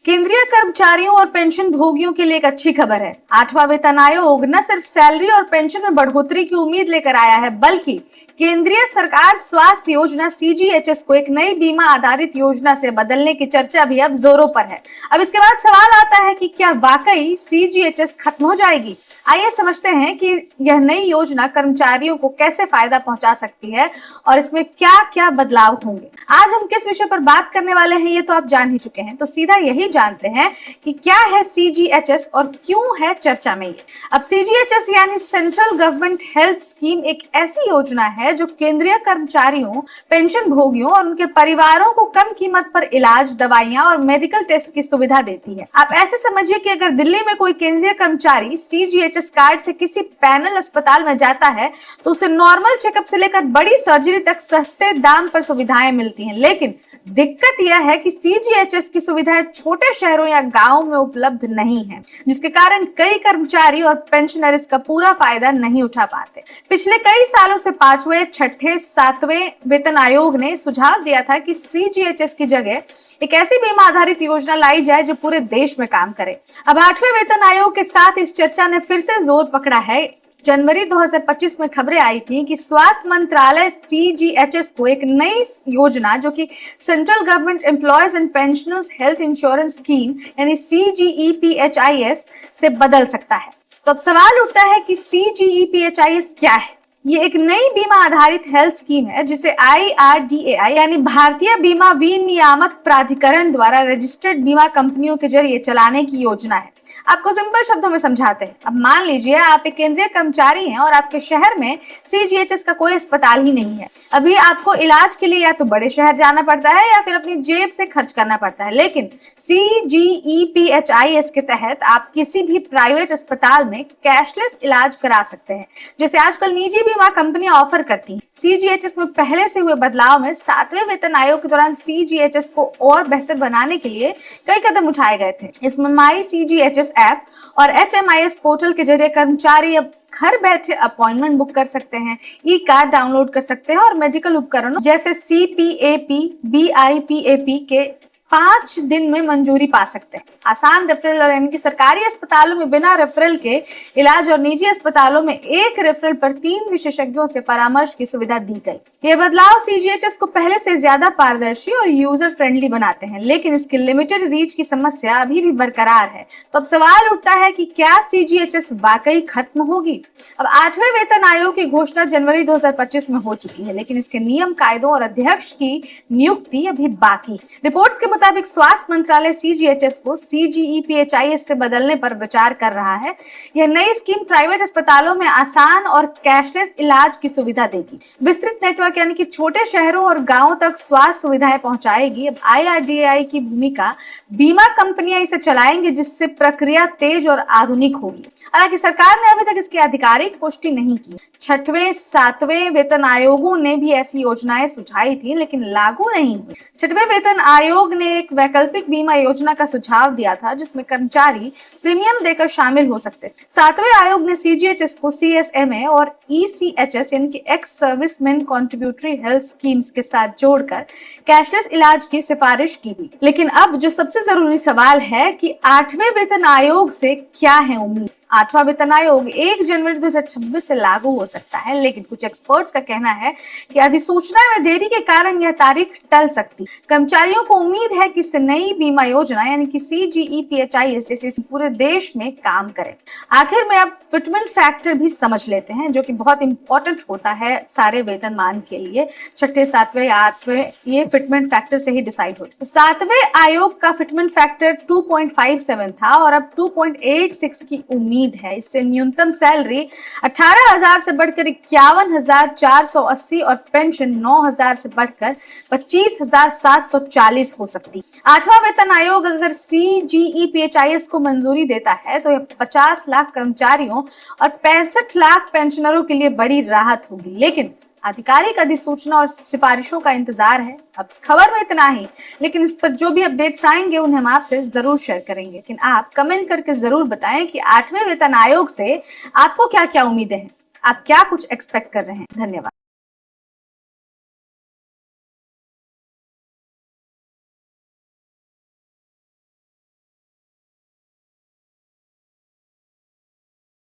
केंद्रीय कर्मचारियों और पेंशन भोगियों के लिए एक अच्छी खबर है। 8वां वेतन आयोग न सिर्फ सैलरी और पेंशन में बढ़ोतरी की उम्मीद लेकर आया है, बल्कि केंद्रीय सरकार स्वास्थ्य योजना सीजीएचएस को एक नई बीमा आधारित योजना से बदलने की चर्चा भी अब जोरों पर है। अब इसके बाद सवाल आता है कि क्या वाकई सीजीएचएस खत्म हो जाएगी? आइए समझते हैं कि यह नई योजना कर्मचारियों को कैसे फायदा पहुंचा सकती है और इसमें क्या क्या बदलाव होंगे। आज हम किस विषय पर बात करने वाले हैं ये तो आप जान ही चुके हैं, तो सीधा यही जानते हैं कि क्या है सीजीएचएस और क्यों है चर्चा में ये। अब सीजीएचएस यानी सेंट्रल गवर्नमेंट हेल्थ स्कीम एक ऐसी योजना है जो केंद्रीय कर्मचारियों, पेंशन भोगियों और उनके परिवारों को कम कीमत पर इलाज, दवाइयां और मेडिकल टेस्ट की सुविधा देती है। आप ऐसे समझिए कि अगर दिल्ली में कोई केंद्रीय कर्मचारी सीजीएचएस कार्ड से किसी पैनल अस्पताल में जाता है तो उसे नॉर्मल चेकअप से लेकर बड़ी सर्जरी तक सस्ते दाम पर सुविधाएं मिलती हैं। लेकिन दिक्कत यह है कि सीजीएचएस की सुविधाएं छोटे शहरों या गांवों में उपलब्ध नहीं है, जिसके कारण कई कर्मचारी और पेंशनर इसका पूरा फायदा नहीं उठा पाते। पिछले कई सालों से 5वें, 6ठे, 7वें वेतन आयोग ने सुझाव दिया था कि सीजीएचएस की जगह एक ऐसी बीमा आधारित योजना लाई जाए जो पूरे देश में काम करे। अब 8वें वेतन आयोग के साथ इस चर्चा ने फिर से जोर पकड़ा है। जनवरी 2025 में खबरें आई थी कि स्वास्थ्य मंत्रालय सीजीएचएस को एक नई योजना जो कि central government employees and pensioners health insurance scheme यानी CGEPHIS से बदल सकता है। तो अब सवाल उठता है कि CGEPHIS क्या है? ये एक नई बीमा आधारित हेल्थ स्कीम है जिसे IRDAI यानी भारतीय बीमा विनियामक प्राधिकरण द्वारा रजिस्टर्ड बीमा कंपनियों के जरिए चलाने की योजना है। आपको सिंपल शब्दों में समझाते हैं। अब मान लीजिए आप एक केंद्रीय कर्मचारी हैं और आपके शहर में सीजीएचएस का कोई अस्पताल ही नहीं है। अभी आपको इलाज के लिए या तो बड़े शहर जाना पड़ता है या फिर अपनी जेब से खर्च करना पड़ता है। लेकिन CGEPHIS के तहत आप किसी भी प्राइवेट अस्पताल में कैशलेस इलाज करा सकते हैं, जैसे आजकल निजी बीमा कंपनियां ऑफर करती हैं। सीजीएचएस में पहले से हुए बदलाव में 7वें वेतन आयोग के दौरान सीजीएचएस को और बेहतर बनाने के लिए कई कदम उठाए गए थे। इसमें माई सीजीएचएस ऐप और HMIS पोर्टल के जरिए कर्मचारी अब घर बैठे अपॉइंटमेंट बुक कर सकते हैं, ई कार्ड डाउनलोड कर सकते हैं और मेडिकल उपकरणों जैसे CPAP, BIPAP के 5 दिन में मंजूरी पा सकते हैं। आसान रेफरल और यानी कि सरकारी अस्पतालों में बिना रेफरल के इलाज और निजी अस्पतालों में 1 रेफरल पर 3 विशेषज्ञों से परामर्श की सुविधा दी गई। ये बदलाव सीजीएचएस को पहले से ज्यादा पारदर्शी और यूजर फ्रेंडली बनाते हैं, लेकिन इसकी लिमिटेड रीच की समस्या अभी भी बरकरार है। तो अब सवाल उठता है कि क्या सीजीएचएस वाकई खत्म होगी? अब 8वें वेतन आयोग की घोषणा जनवरी 2025 में हो चुकी है, लेकिन इसके नियम, कायदों और अध्यक्ष की नियुक्ति अभी बाकी। रिपोर्ट्स के मुताबिक स्वास्थ्य मंत्रालय सीजीएचएस को CGEPHIS से बदलने पर विचार कर रहा है। यह नई स्कीम प्राइवेट अस्पतालों में आसान और कैशलेस इलाज की सुविधा देगी, विस्तृत नेटवर्क यानी कि छोटे शहरों और गांवों तक स्वास्थ्य सुविधाएं पहुंचाएगी। अब IRDAI की भूमिका, बीमा कंपनियां इसे चलाएंगी जिससे प्रक्रिया तेज और आधुनिक होगी। हालांकि सरकार ने अभी तक इसकी आधिकारिक पुष्टि नहीं की। 6वें, 7वें वेतन आयोगों ने भी ऐसी योजनाएं सुझाई थी, लेकिन लागू नहीं हुई। 6वें वेतन आयोग ने एक वैकल्पिक बीमा योजना का सुझाव दिया था जिसमें कर्मचारी प्रीमियम देकर शामिल हो सकते। 7वें आयोग ने सीजीएचएस को CSMA और ECHS यानी कि ex serviceman contributory health schemes के साथ जोड़कर कैशलेस इलाज की सिफारिश की थी। लेकिन अब जो सबसे जरूरी सवाल है कि 8वें वेतन आयोग से क्या है उम्मीद? 8वां वेतन आयोग 1 जनवरी 2026 से लागू हो सकता है, लेकिन कुछ एक्सपर्ट्स का कहना है कि अधिसूचना में देरी के कारण यह तारीख टल सकती। कर्मचारियों को उम्मीद है कि इससे नई बीमा योजना यानी कि CGEPHIS जैसे पूरे देश में काम करे। आखिर में अब फिटमेंट फैक्टर भी समझ लेते हैं, जो कि बहुत इंपॉर्टेंट होता है सारे वेतनमान के लिए। 6ठे, 7वें या 8वें ये फिटमेंट फैक्टर से ही डिसाइड होता है। 7वें आयोग का फिटमेंट फैक्टर 2.57 था और अब 2.86 की उम्मीद है। इससे न्यूनतम सैलरी 18,000 से बढ़कर 51,480 और पेंशन 9,000 से बढ़कर 25,740 हो सकती। 8वां वेतन आयोग अगर CGEPHIS को मंजूरी देता है तो यह 50 लाख कर्मचारियों और 65 लाख पेंशनरों के लिए बड़ी राहत होगी। लेकिन आधिकारिक अधिसूचना और सिफारिशों का इंतजार है। अब इस खबर में इतना ही, लेकिन इस पर जो भी अपडेट्स आएंगे उन्हें हम आपसे जरूर शेयर करेंगे। लेकिन आप कमेंट करके जरूर बताएं कि 8वें वेतन आयोग से आपको क्या क्या उम्मीदें हैं, आप क्या कुछ एक्सपेक्ट कर रहे हैं। धन्यवाद।